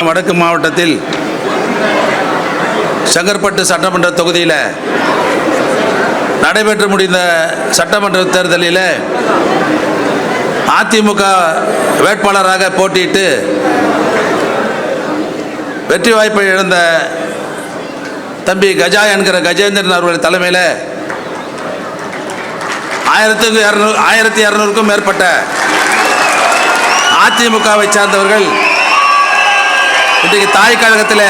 வடக்கு மாவட்டத்தில் செங்கற்பட்டு சட்டமன்ற தொகுதியில் நடைபெற்று முடிந்த சட்டமன்ற தேர்தலில் அதிமுக வேட்பாளராக போட்டியிட்டு வெற்றி வாய்ப்பை இழந்த தம்பி கஜா என்கிற கஜேந்திரன் அவர்கள் தலைமையில் 1200க்கும் மேற்பட்ட அதிமுகவை சார்ந்தவர்கள் இன்றைக்கு தாய் கழகத்தில்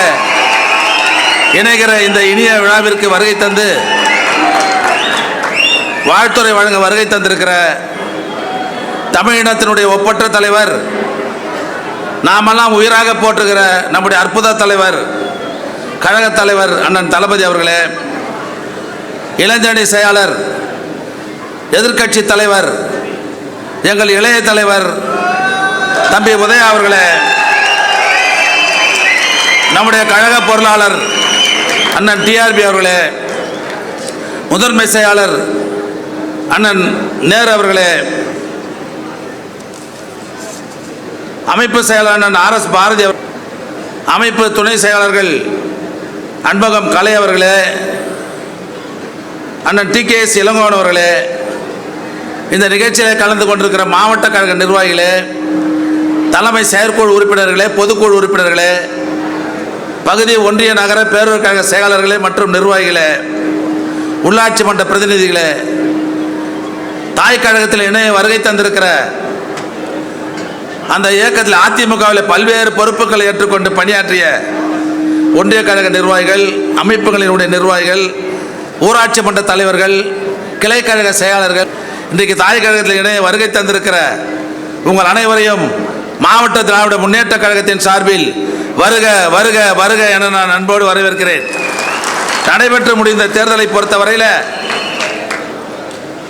இணைகிற இந்த இனிய விழாவிற்கு வருகை தந்து வாழ்த்துறை வழங்க வருகை தந்திருக்கிற தமிழினத்தினுடைய ஒப்பற்ற தலைவர், நாமெல்லாம் உயிராக போற்றுகிற நம்முடைய அற்புத தலைவர், கழக தலைவர் அண்ணன் தளபதி அவர்களே, இளைஞரணி செயலாளர், எதிர்க்கட்சி தலைவர், எங்கள் இளைய தலைவர் தம்பி உதயா அவர்களே, நம்முடைய கழக பொருளாளர் அண்ணன் டிஆர்பி அவர்களே, முதன்மை செயலாளர் அண்ணன் நேரு அவர்களே, அமைப்பு செயலாளர் அண்ணன் RS பாரதி அவர், அமைப்பு துணை செயலாளர்கள் அன்பகம் கலை அவர்களே, அண்ணன் TKS இளங்கோவன் அவர்களே, இந்த நிகழ்ச்சியில் கலந்து கொண்டிருக்கிற மாவட்ட கழக நிர்வாகிகளே, தலைமை செயற்குழு உறுப்பினர்களே, பொதுக்குழு உறுப்பினர்களே, பகுதி ஒன்றிய நகர பேரூர் கழக செயலாளர்களே மற்றும் நிர்வாகிகளே, உள்ளாட்சி மன்ற பிரதிநிதிகளே, தாய் கழகத்தில் இணைய வருகை தந்திருக்கிற அந்த இயக்கத்தில் அதிமுகவில் பல்வேறு பொறுப்புகளை ஏற்றுக்கொண்டு பணியாற்றிய ஒன்றிய கழக நிர்வாகிகள், அமைப்புகளினுடைய நிர்வாகிகள், ஊராட்சி மன்ற தலைவர்கள், கிளை கழக செயலாளர்கள், இன்றைக்கு தாய் கழகத்தில் இணைய வருகை தந்திருக்கிற உங்கள் அனைவரையும் மாவட்ட திராவிட முன்னேற்ற கழகத்தின் சார்பில் வருக வருக வருக என நான் அன்போடு வரவேற்கிறேன். நடைபெற்று முடிந்த தேர்தலை பொறுத்தவரையில்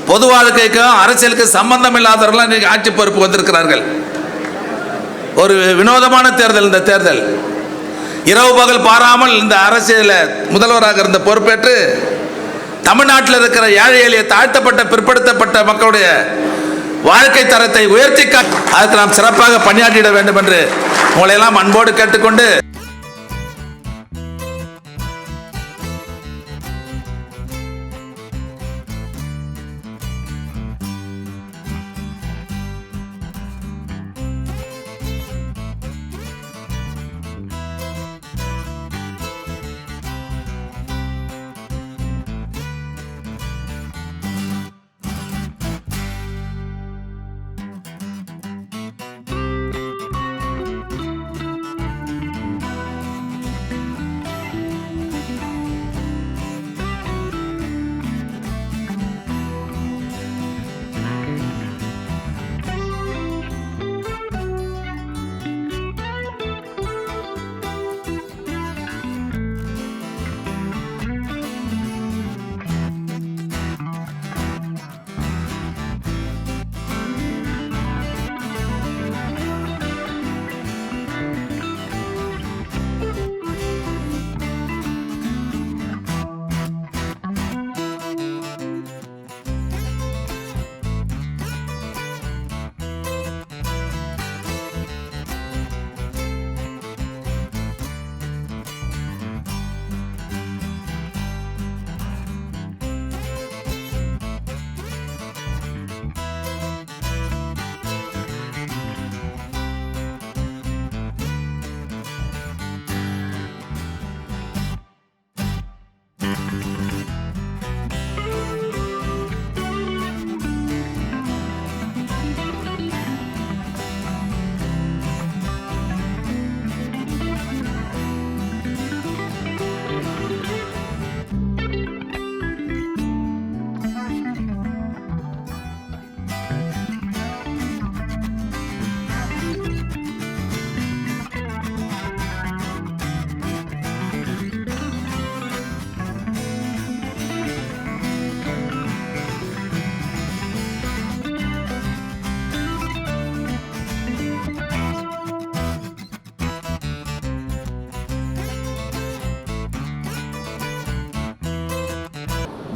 பொது வாழ்க்கைக்கும் அரசியலுக்கு சம்பந்தம் இல்லாதவர்கள் இன்றைக்கு ஆட்சி பொறுப்பு வந்திருக்கிறார்கள். ஒரு வினோதமான தேர்தல் இந்த தேர்தல். இரவு பகல் பாராமல் இந்த அரசியலில் முதல்வராக இருந்த பொறுப்பேற்று தமிழ்நாட்டில் இருக்கிற ஏழை எளிய தாழ்த்தப்பட்ட பிற்படுத்தப்பட்ட மக்களுடைய வாழ்க்கை தரத்தை உயர்த்தி அதற்கு நாம் சிறப்பாக பணியாற்றிட வேண்டும் என்று உங்களை எல்லாம் அன்போடு கேட்டுக்கொண்டு,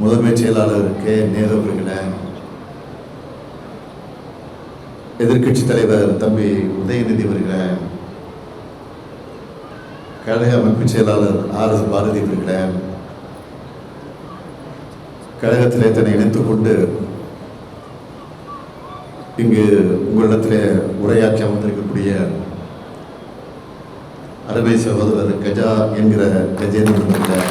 முதன்மை செயலாளர் நேரு அவர்களே, எதிர்க்கட்சி தலைவர் தம்பி உதயநிதி அவர்களே, கழக அமைப்பு செயலாளர் ஆர்.எஸ். பாரதி அவர்களே, கழகத்திலே தன்னை இணைத்துக் கொண்டு இங்கு உங்களிடத்திலே உரையாற்றி அமர்ந்திருக்கக்கூடிய அருமை சகோதரர் கஜா என்கிற கஜேந்திரன் அவர்களே,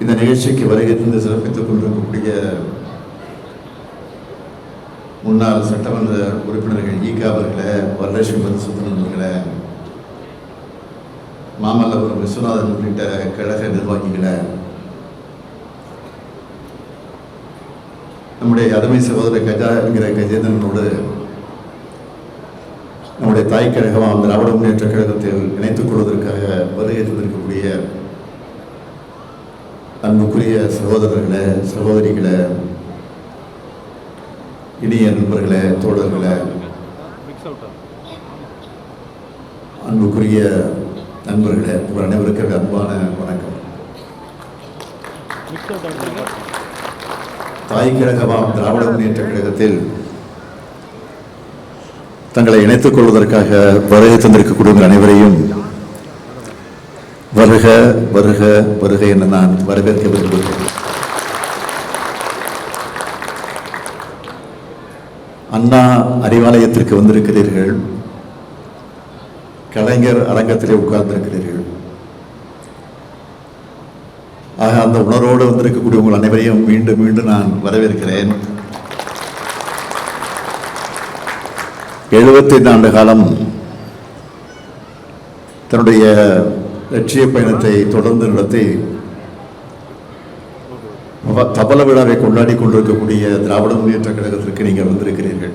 இந்த நிகழ்ச்சிக்கு வருகை தந்து சிறப்பித்துக் கொண்டிருக்கக்கூடிய முன்னாள் சட்டமன்ற உறுப்பினர்கள் ஈகா அவர்களே, வரலட்சுமி மதுசூதனன் அவர்களே, மாமல்லபுரம் விஸ்வநாதன் உள்ளிட்ட கழக நிர்வாகிகளை, நம்முடைய அருமை சகோதரர் கஜா என்கிற கஜேந்திரனோடு நம்முடைய தாய் கழகமாம் திராவிட முன்னேற்ற கழகத்தில் இணைத்துக் கொள்வதற்காக வருகை தந்திருக்கக்கூடிய அன்புக்குரிய சகோதரர்களே, சகோதரிகளே, இனிய நண்பர்களே, தோழர்களே, அன்புக்குரிய நண்பர்களே, உங்கள் அனைவருக்கும் அன்பான வணக்கம். தாய் கழகமாம் திராவிட முன்னேற்ற கழகத்தில் தங்களை இணைத்துக் கொள்வதற்காக வருகை தந்திருக்கக்கூடிய அனைவரையும் வருக வருக வருக என நான் வரவேற்க விரும்புகிறேன். அண்ணா அறிவாலயத்திற்கு வந்திருக்கிறீர்கள், கலைஞர் அரங்கத்திலே உட்கார்ந்திருக்கிறீர்கள். ஆக அந்த உணர்வோடு வந்திருக்கக்கூடிய உங்கள் அனைவரையும் மீண்டும் மீண்டும் நான் வரவேற்கிறேன். 75 ஆண்டு காலம் தன்னுடைய லட்சிய பயணத்தை தொடர்ந்து நடத்தி தபல விழாவை கொண்டாடி கொண்டிருக்கக்கூடிய திராவிட முன்னேற்ற கழகத்திற்கு நீங்கள் வந்திருக்கிறீர்கள்.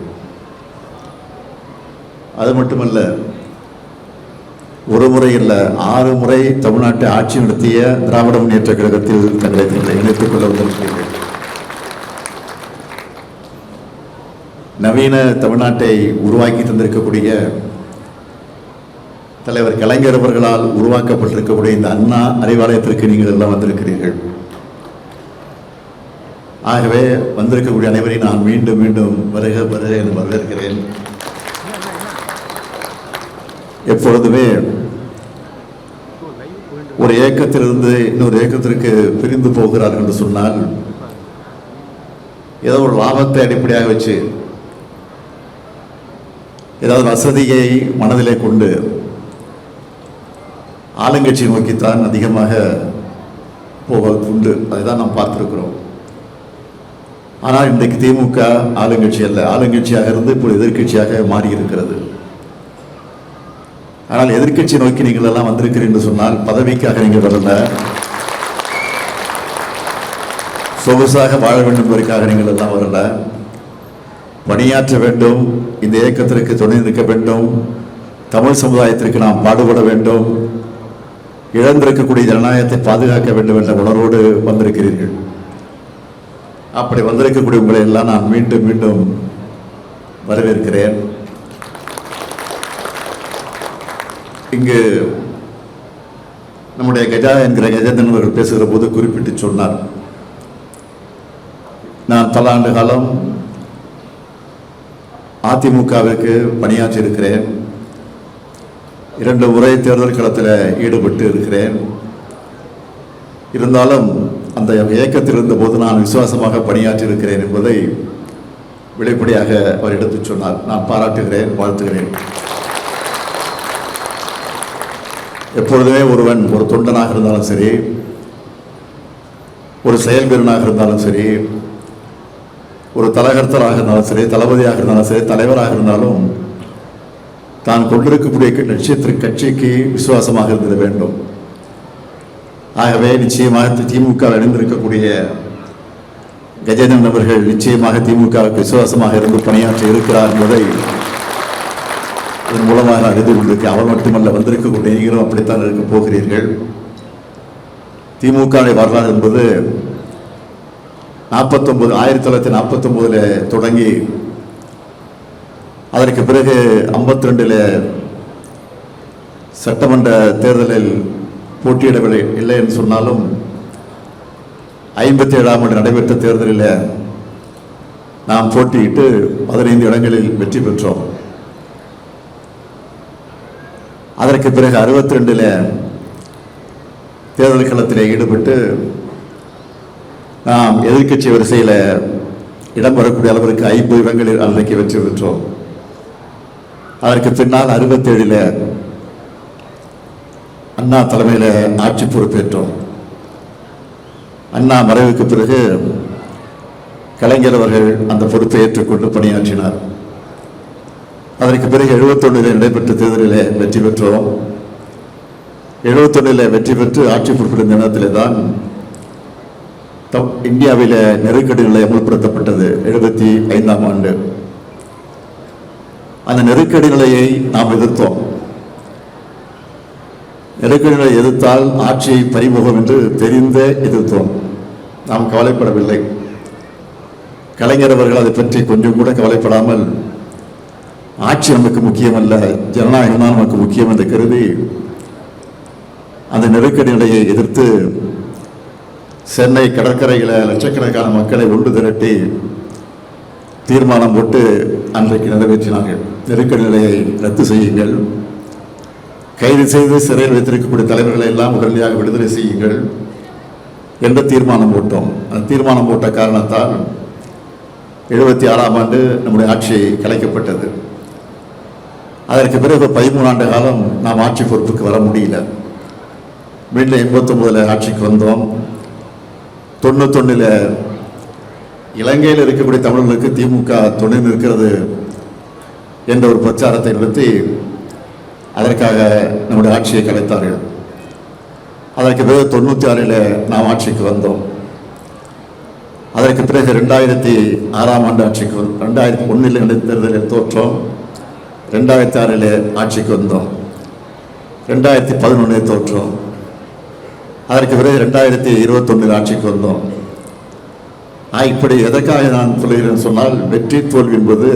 அது மட்டுமல்ல, ஒரு முறை இல்ல 6 முறை தமிழ்நாட்டை ஆட்சி நடத்திய திராவிட முன்னேற்ற கழகத்தில் தங்களை இணைத்துக் கொள்ள வந்திருக்கிறீர்கள். நவீன தமிழ்நாட்டை உருவாக்கி தந்திருக்கக்கூடிய தலைவர் கலைஞர் அவர்களால் உருவாக்கப்பட்டிருக்கக்கூடிய இந்த அண்ணா அறிவாலயத்திற்கு நீங்கள் எல்லாம் வந்திருக்கிறீர்கள். ஆகவே வந்திருக்கக்கூடிய அனைவரையும் நான் மீண்டும் மீண்டும் வருக வருக என்று வரவேற்கிறேன். எப்பொழுதுமே ஒரு இயக்கத்திலிருந்து இன்னொரு இயக்கத்திற்கு பிரிந்து போகிறார்கள் என்று சொன்னால் ஏதோ ஒரு லாபத்தை அடிப்படையாக வச்சு, ஏதாவது வசதியை மனதிலே கொண்டு ஆளுங்கட்சி நோக்கித்தான் அதிகமாக போவது உண்டு. அதுதான் நாம் பார்த்திருக்கிறோம். ஆனால் இன்றைக்கு திமுக ஆளுங்கட்சி அல்ல, ஆளுங்கட்சியாக இருந்து இப்போ எதிர்கட்சியாக மாறி இருக்கிறது. ஆனால் எதிர்கட்சி நோக்கி நீங்கள் எல்லாம் வந்திருக்கிறீர்கள் என்று சொன்னால் பதவிக்காக நீங்கள் வரல, சொகுசாக வாழ வேண்டும் என்பதற்காக நீங்கள் எல்லாம் வரல. பணியாற்ற வேண்டும், இந்த இயக்கத்திற்கு துணை நிற்க வேண்டும், தமிழ் சமுதாயத்திற்கு நாம் பாடுபட வேண்டும், இழந்திருக்கக்கூடிய ஜனநாயகத்தை பாதுகாக்க வேண்டும் என்ற உணர்வோடு வந்திருக்கிறீர்கள். அப்படி வந்திருக்கக்கூடிய உங்களை எல்லாம் நான் மீண்டும் மீண்டும் வரவேற்கிறேன். இங்கு நம்முடைய கஜா என்கிற கஜேந்திரன் அவர்கள் பேசுகிற போது குறிப்பிட்டு சொன்னார், நான் பல ஆண்டு காலம் அதிமுகவிற்கு பணியாற்றி இருக்கிறேன், 2 முறை தேர்தல் களத்தில் ஈடுபட்டு இருக்கிறேன். இருந்தாலும் அந்த இயக்கத்தில் இருந்தபோது நான் விசுவாசமாக பணியாற்றி இருக்கிறேன் என்பதை வெளிப்படையாக அவர் எடுத்துச் சொன்னார். நான் பாராட்டுகிறேன், வாழ்த்துகிறேன். எப்பொழுதுமே ஒருவன் ஒரு தொண்டனாக இருந்தாலும் சரி, ஒரு செயல்வீரனாக இருந்தாலும் சரி, ஒரு தலகர்த்தராக இருந்தாலும் சரி, தளபதியாக இருந்தாலும் சரி, தலைவராக இருந்தாலும் தான் கொண்டிருக்கக்கூடிய லட்சியத்திற்கு கட்சிக்கு விசுவாசமாக இருந்திட வேண்டும். ஆகவே நிச்சயமாக திமுக இணைந்திருக்கக்கூடிய கஜேந்திரன் அவர்கள் நிச்சயமாக திமுகவுக்கு விசுவாசமாக இருந்து பணியாற்றி இருக்கிறார் என்பதை அதன் மூலமாக நான் அறிந்து கொண்டிருக்கேன். அவர் மட்டுமல்ல, வந்திருக்கக்கூடிய நீங்களும் அப்படித்தான் இருக்க போகிறீர்கள். திமுக வரலாறு என்பது 1949 தொடங்கி அதற்கு பிறகு 52 சட்டமன்ற தேர்தலில் போட்டியிடவில்லை இல்லை என்று சொன்னாலும் 57ஆம் ஆண்டு நடைபெற்ற தேர்தலில் நாம் போட்டியிட்டு 15 இடங்களில் வெற்றி பெற்றோம். அதற்கு பிறகு 62 தேர்தல் களத்திலே ஈடுபட்டு நாம் எதிர்க்கட்சி வரிசையில் இடம் வரக்கூடிய அளவிற்கு 50 இடங்களில் அன்றைக்கு வெற்றி பெற்றோம். அதற்கு பின்னால் 67 அண்ணா தலைமையில் ஆட்சி பொறுப்பேற்றோம். அண்ணா மறைவுக்கு பிறகு கலைஞர் அவர்கள் அந்த பொறுப்பை ஏற்றுக்கொண்டு பணியாற்றினார். அதற்கு பிறகு 71 நடைபெற்ற தேர்தலில் வெற்றி பெற்றோம். 71 வெற்றி பெற்று ஆட்சி பொறுப்பிருந்த நேரத்திலே தான் இந்தியாவில் நெருக்கடி நிலை அமல்படுத்தப்பட்டது. 75ஆம் ஆண்டு அந்த நெருக்கடி நிலையை நாம் எதிர்த்தோம். நெருக்கடி நிலையை எதிர்த்தால் ஆட்சி பறிமுகம் என்று தெரிந்தே எதிர்த்தோம். நாம் கவலைப்படவில்லை. கலைஞர் அவர்கள் அதை பற்றி கொஞ்சம் கூட கவலைப்படாமல் ஆட்சி நமக்கு முக்கியமல்ல, ஜனநாயகம் தான் நமக்கு முக்கியம் என்று கருதி அந்த நெருக்கடி நிலையை எதிர்த்து சென்னை கடற்கரையில் லட்சக்கணக்கான மக்களை ஒன்று திரட்டி தீர்மானம் போட்டு அன்றைக்கு நிறைவேற்றினார்கள். நெருக்கடி நிலையை ரத்து செய்யுங்கள், கைது செய்து சிறையில் வைத்திருக்கக்கூடிய தலைவர்களை எல்லாம் உடனடியாக விடுதலை செய்யுங்கள் என்ற தீர்மானம் போட்டோம். அந்த தீர்மானம் போட்ட காரணத்தால் 76ஆம் ஆண்டு நம்முடைய ஆட்சி கலைக்கப்பட்டது. அதற்கு பிறகு 13 ஆண்டு காலம் நாம் ஆட்சி பொறுப்புக்கு வர முடியல. மீண்டும் 89 ஆட்சிக்கு வந்தோம். 91 இலங்கையில் இருக்கக்கூடிய தமிழர்களுக்கு திமுக துணை நிற்கிறது என்ற ஒரு பிரச்சாரத்தை நடத்தி அதற்காக நம்முடைய ஆட்சியை கலைத்தார்கள். அதற்கு பிறகு 96 நாம் ஆட்சிக்கு வந்தோம். அதற்கு பிறகு 2006ஆம் ஆண்டு ஆட்சிக்கு 2001 இடைத்தேர்தலில் தோற்றோம். 2006 ஆட்சிக்கு வந்தோம். 2011 தோற்றோம். அதற்கு பிறகு 2021 ஆட்சிக்கு வந்தோம். இப்படி எதற்காக நான் சொல்கிறேன் சொன்னால், வெற்றி தோல்வி என்பது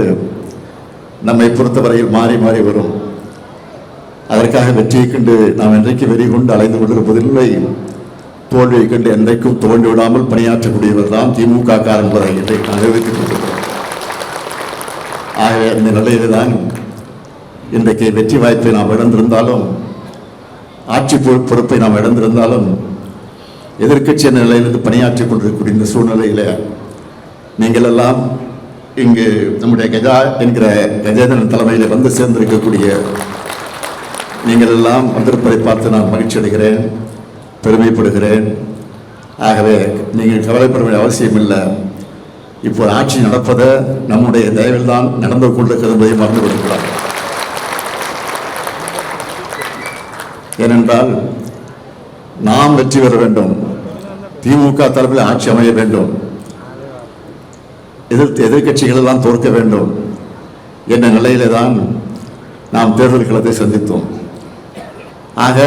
நம்மை பொறுத்தவரையில் மாறி மாறி வரும். அதற்காக வெற்றியை கண்டு நாம் என்றைக்கு வெறி கொண்டு அலைந்து கொண்டிருப்பதில்லை. தோல்வியை கண்டு என்றைக்கும் தோல்வி விடாமல் பணியாற்றக்கூடியவர் தான் திமுக என்பதை இன்றைக்கு நான் நிரூபித்துக் கொண்டிருக்கிறோம். ஆகவே இந்த நிலையில் தான் இன்றைக்கு வெற்றி வாய்ப்பை நாம் இழந்திருந்தாலும், ஆட்சி பொறுப்பை நாம் இழந்திருந்தாலும், எதிர்க்கட்சி நிலையிலிருந்து பணியாற்றிக் கொண்டிருக்கக்கூடிய இந்த சூழ்நிலையில் நீங்கள் எல்லாம் இங்கு நம்முடைய கஜா என்கிற கஜேந்திரன் தலைமையில் வந்து சேர்ந்திருக்கக்கூடிய நீங்கள் எல்லாம் வந்திருப்பதை பார்த்து நான் மகிழ்ச்சி அடைகிறேன், பெருமைப்படுகிறேன். ஆகவே நீங்கள் கவலைப்பட வேண்டிய அவசியம் இல்லை. இப்போ ஆட்சி நடப்பதை நம்முடைய தயவில் தான் நடந்து கொண்டிருக்கிறது என்பதை மறந்து கொண்டிருக்கிறார். ஏனென்றால் நாம் வெற்றி பெற வேண்டும், திமுக தரப்பில் ஆட்சி அமைய வேண்டும், எதிர்க்கட்சிகள் எல்லாம் தோற்க வேண்டும் என்ற நிலையிலே தான் நாம் தேர்தல் களத்தை சந்தித்தோம். ஆக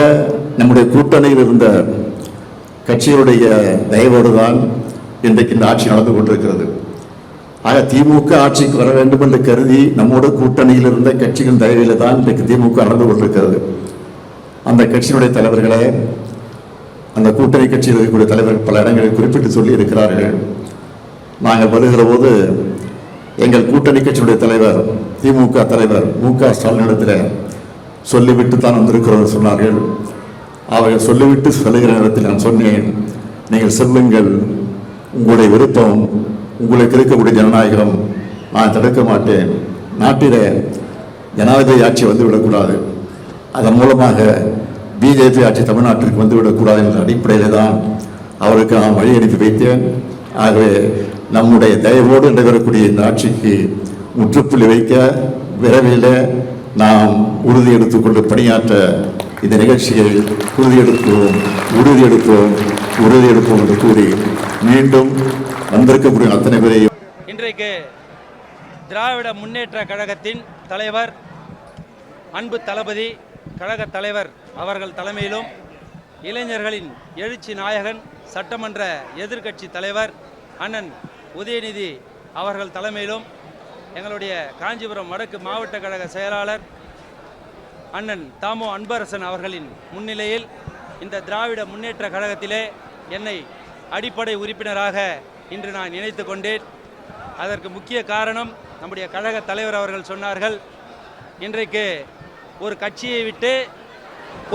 நம்முடைய கூட்டணியில் இருந்த கட்சிகளுடைய தயவோடு தான் இன்றைக்கு இந்த ஆட்சி நடந்து கொண்டிருக்கிறது. ஆக திமுக ஆட்சிக்கு வர வேண்டும் என்று கருதி நம்மோட கூட்டணியில் இருந்த கட்சிகள் தயவில தான் இன்றைக்கு திமுக நடந்து கொண்டிருக்கிறது. அந்த கட்சியினுடைய தலைவர்களே, அந்த கூட்டணி கட்சியில் இருக்கக்கூடிய தலைவர்கள் பல இடங்களில் குறிப்பிட்டு சொல்லி இருக்கிறார்கள். நாங்கள் வருகிற போது எங்கள் கூட்டணி கட்சியினுடைய தலைவர் திமுக தலைவர் மு.க. ஸ்டாலினிடத்தில் சொல்லிவிட்டு தான் வந்திருக்கிறோம் சொன்னார்கள். அவர்கள் சொல்லிவிட்டு சொல்லுகிற நேரத்தில் நான் சொன்னேன், நீங்கள் செல்லுங்கள், உங்களுடைய விருப்பம், உங்களுக்கு இருக்கக்கூடிய ஜனநாயகம் நான் தடுக்க மாட்டேன். நாட்டிலே ஜனாதிபதி ஆட்சி வந்துவிடக்கூடாது, அதன் மூலமாக பிஜேபி ஆட்சி தமிழ்நாட்டிற்கு வந்துவிடக்கூடாது என்ற அடிப்படையில் தான் அவருக்கு நான் வழி அனுப்பி வைத்தேன். ஆகவே நம்முடைய தயவோடு நடைபெறக்கூடிய இந்த ஆட்சிக்கு முற்றுப்புள்ளி வைக்க விரைவில் நாம் உறுதி எடுத்துக்கொண்டு பணியாற்ற இந்த நிகழ்ச்சியை உறுதியெடுப்போம் என்று கூறி மீண்டும் வந்திருக்கக்கூடிய அத்தனை பேரையும் இன்றைக்கு திராவிட முன்னேற்ற கழகத்தின் தலைவர், அன்பு தளபதி, கழக தலைவர் அவர்கள் தலைமையிலும், இளைஞர்களின் எழுச்சி நாயகன், சட்டமன்ற எதிர்க்கட்சி தலைவர் அண்ணன் உதயநிதி அவர்கள் தலைமையிலும், எங்களுடைய காஞ்சிபுரம் வடக்கு மாவட்ட கழக செயலாளர் அண்ணன் தாமோ அன்பரசன் அவர்களின் முன்னிலையில் இந்த திராவிட முன்னேற்ற கழகத்திலே என்னை அடிப்படை உறுப்பினராக இன்று நான் நினைத்து கொண்டேன். அதற்கு முக்கிய காரணம் நம்முடைய கழக தலைவர் அவர்கள் சொன்னார்கள், இன்றைக்கு ஒரு கட்சியை விட்டு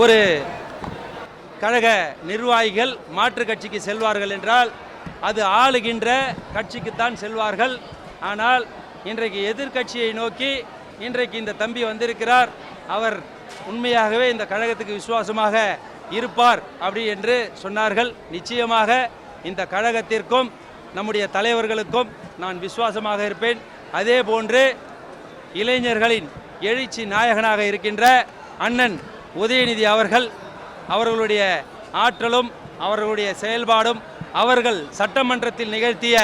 ஒரு கழக நிர்வாகிகள் மாற்று கட்சிக்கு செல்வார்கள் என்றால் அது ஆளுகின்ற கட்சிக்குத்தான் செல்வார்கள். ஆனால் இன்றைக்கு எதிர்க்கட்சியை நோக்கி இன்றைக்கு இந்த தம்பி வந்திருக்கிறார். அவர் உண்மையாகவே இந்த கழகத்துக்கு விசுவாசமாக இருப்பார் அப்படி என்று சொன்னார்கள். நிச்சயமாக இந்த கழகத்திற்கும் நம்முடைய தலைவர்களுக்கும் நான் விசுவாசமாக இருப்பேன். அதே போன்று இளைஞர்களின் எழுச்சி நாயகனாக இருக்கின்ற அண்ணன் உதயநிதி அவர்களுடைய ஆற்றலும் அவர்களுடைய செயல்பாடும் அவர்கள் சட்டமன்றத்தில் நிகழ்த்திய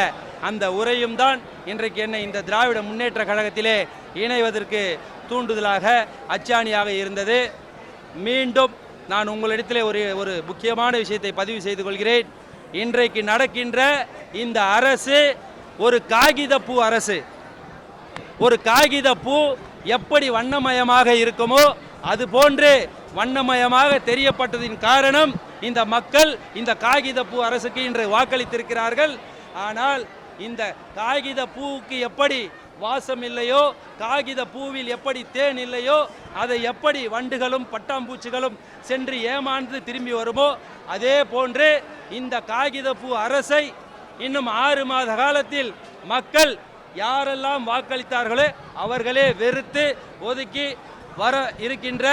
அந்த உரையும் தான் இன்றைக்கு என்னை இந்த திராவிட முன்னேற்ற கழகத்திலே இணைவதற்கு தூண்டுதலாக அச்சாணியாக இருந்தது. மீண்டும் நான் உங்களிடத்திலே ஒரு முக்கியமான விஷயத்தை பதிவு செய்து கொள்கிறேன். இன்றைக்கு நடக்கின்ற இந்த அரசு ஒரு காகிதப்பூ அரசு. ஒரு காகிதப்பூ எப்படி வண்ணமயமாக இருக்குமோ அது போன்று வண்ணமயமாக தெரியப்பட்டதின் காரணம் இந்த மக்கள் இந்த காகிதப்பூ அரசுக்கு இன்று வாக்களித்திருக்கிறார்கள். ஆனால் இந்த காகித பூவுக்கு எப்படி வாசம் இல்லையோ, காகித பூவில் எப்படி தேன் இல்லையோ, அதை எப்படி வண்டுகளும் பட்டாம்பூச்சிகளும் சென்று ஏமாந்து திரும்பி வருமோ அதே போன்று இந்த காகிதப்பூ அரசை இன்னும் 6 மாத காலத்தில் மக்கள் யாரெல்லாம் வாக்களித்தார்களோ அவர்களே வெறுத்து ஒதுக்கி வர இருக்கின்ற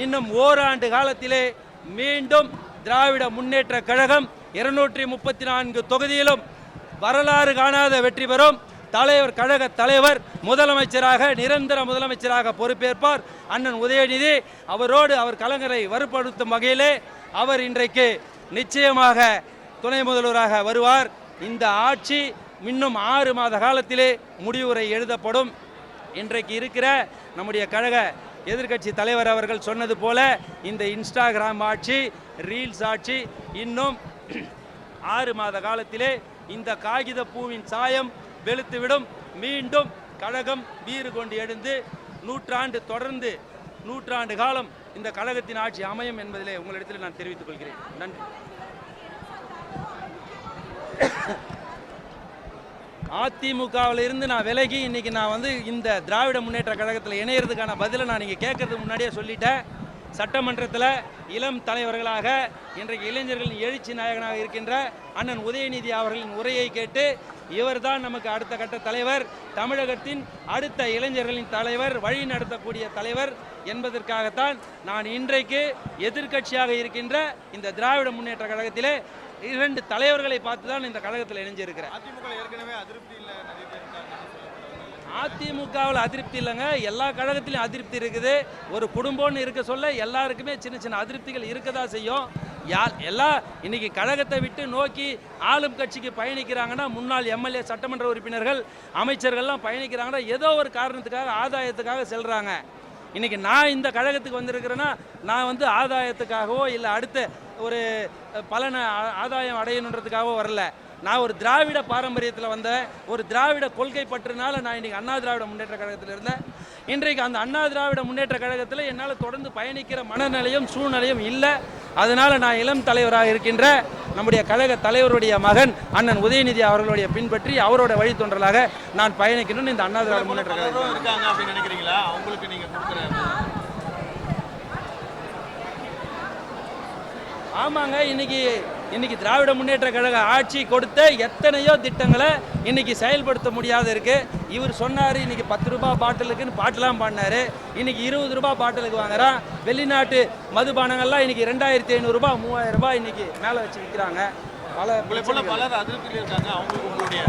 இன்னும் ஓராண்டு காலத்திலே மீண்டும் திராவிட முன்னேற்ற கழகம் 234 தொகுதியிலும் வரலாறு காணாத வெற்றி பெறும். கழக தலைவர் முதலமைச்சராக நிரந்தர முதலமைச்சராக பொறுப்பேற்பார் அண்ணன் உதயநிதி. அவரோடு அவர் கலைஞரை வலுப்படுத்தும் வகையிலே அவர் இன்றைக்கு நிச்சயமாக துணை முதல்வராக வருவார். இந்த ஆட்சி இன்னும் 6 மாத காலத்திலே முடிவுரை எழுதப்படும். இன்றைக்கு இருக்கிற நம்முடைய கழக எதிர்க்கட்சி தலைவர் அவர்கள் சொன்னது போல இந்த இன்ஸ்டாகிராம் ஆட்சி, ரீல்ஸ் ஆட்சி இன்னும் 6 மாத காலத்திலே இந்த காகித பூவின் சாயம் வெளுத்துவிடும். மீண்டும் கழகம் வீறு கொண்டு எழுந்து தொடர்ந்து நூற்றாண்டு காலம் இந்த கழகத்தின் ஆட்சி அமையும் என்பதிலே உங்களிடத்தில் நான் தெரிவித்துக் கொள்கிறேன். நன்றி. அதிமுகவில் இருந்து நான் விலகி இன்னைக்கு நான் இந்த திராவிட முன்னேற்ற கழகத்தில் இணையறதுக்கான பதிலை நான் இங்கே கேட்கறதுக்கு முன்னாடியே சொல்லிட்டேன். சட்டமன்றத்தில் இளம் தலைவர்களாக இன்றைக்கு இளைஞர்களின் எழுச்சி நாயகனாக இருக்கின்ற அண்ணன் உதயநிதி அவர்களின் உரையை கேட்டு இவர்தான் நமக்கு அடுத்த கட்ட தலைவர், தமிழகத்தின் அடுத்த இளைஞர்களின் தலைவர், வழி நடத்தக்கூடிய தலைவர் என்பதற்காகத்தான் நான் இன்றைக்கு எதிர்க்கட்சியாக இருக்கின்ற இந்த திராவிட முன்னேற்ற கழகத்திலே 2 தலைவர்களை பார்த்து தான் இந்த கழகத்தில் இணைஞ்சிருக்கிறேன். அதிமுகவில் அதிருப்தி இல்லைங்க, எல்லா கழகத்திலையும் அதிருப்தி இருக்குது. ஒரு குடும்பம்னு இருக்க சொல்ல எல்லாருக்குமே சின்ன சின்ன அதிருப்திகள் இருக்கதா செய்யும். இன்னைக்கு கழகத்தை விட்டு நோக்கி ஆளும் கட்சிக்கு பயணிக்கிறாங்கன்னா, முன்னாள் எம்எல்ஏ சட்டமன்ற உறுப்பினர்கள் அமைச்சர்கள்லாம் பயணிக்கிறாங்கன்னா ஏதோ ஒரு காரணத்துக்காக ஆதாயத்துக்காக செல்றாங்க. இன்னைக்கு நான் இந்த கழகத்துக்கு வந்திருக்கிறேன்னா நான் ஆதாயத்துக்காகவோ இல்லை அடுத்த ஒரு பலனை ஆதாயம் அடையணுன்றதுக்காகவோ வரல. நான் ஒரு திராவிட பாரம்பரியத்தில் வந்தேன். ஒரு திராவிட கொள்கை பற்றுனால நான் இன்றைக்கி அண்ணா திராவிட முன்னேற்ற கழகத்தில் இருந்தேன். இன்றைக்கு அந்த அண்ணா திராவிட முன்னேற்ற கழகத்தில் என்னால் தொடர்ந்து பயணிக்கிற மனநிலையும் சூழ்நிலையும் இல்லை. அதனால் நான் இளம் தலைவராக இருக்கின்ற நம்முடைய கழக தலைவருடைய மகன் அண்ணன் உதயநிதி அவர்களுடைய பின்பற்றி அவரோட வழித்தொன்றலாக நான் பயணிக்கணும்னு இந்த அண்ணா திராவிட முன்னேற்ற கழகம் இருக்காங்க அப்படின்னு நினைக்கிறீங்களா? அவங்களுக்கு நீங்கள் ஆமாங்க. இன்னைக்கு திராவிட முன்னேற்ற கழக ஆட்சி கொடுத்த எத்தனையோ திட்டங்களை இன்னைக்கு செயல்படுத்த முடியாத இருக்கு. இவர் சொன்னார் இன்னைக்கு 10 ரூபாய் பாட்டிலுக்குன்னு பாட்டெல்லாம் பாடினாரு. இன்னைக்கு 20 ரூபாய் பாட்டிலுக்கு வாங்குறான். வெளிநாட்டு மதுபானங்கள்லாம் இன்னைக்கு 2500 ரூபாய் 3000 ரூபாய் இன்னைக்கு மேலே வச்சு விற்கிறாங்க. பலர் அதிருப்தியில் இருக்காங்க. அவங்களுக்கு உங்களுடைய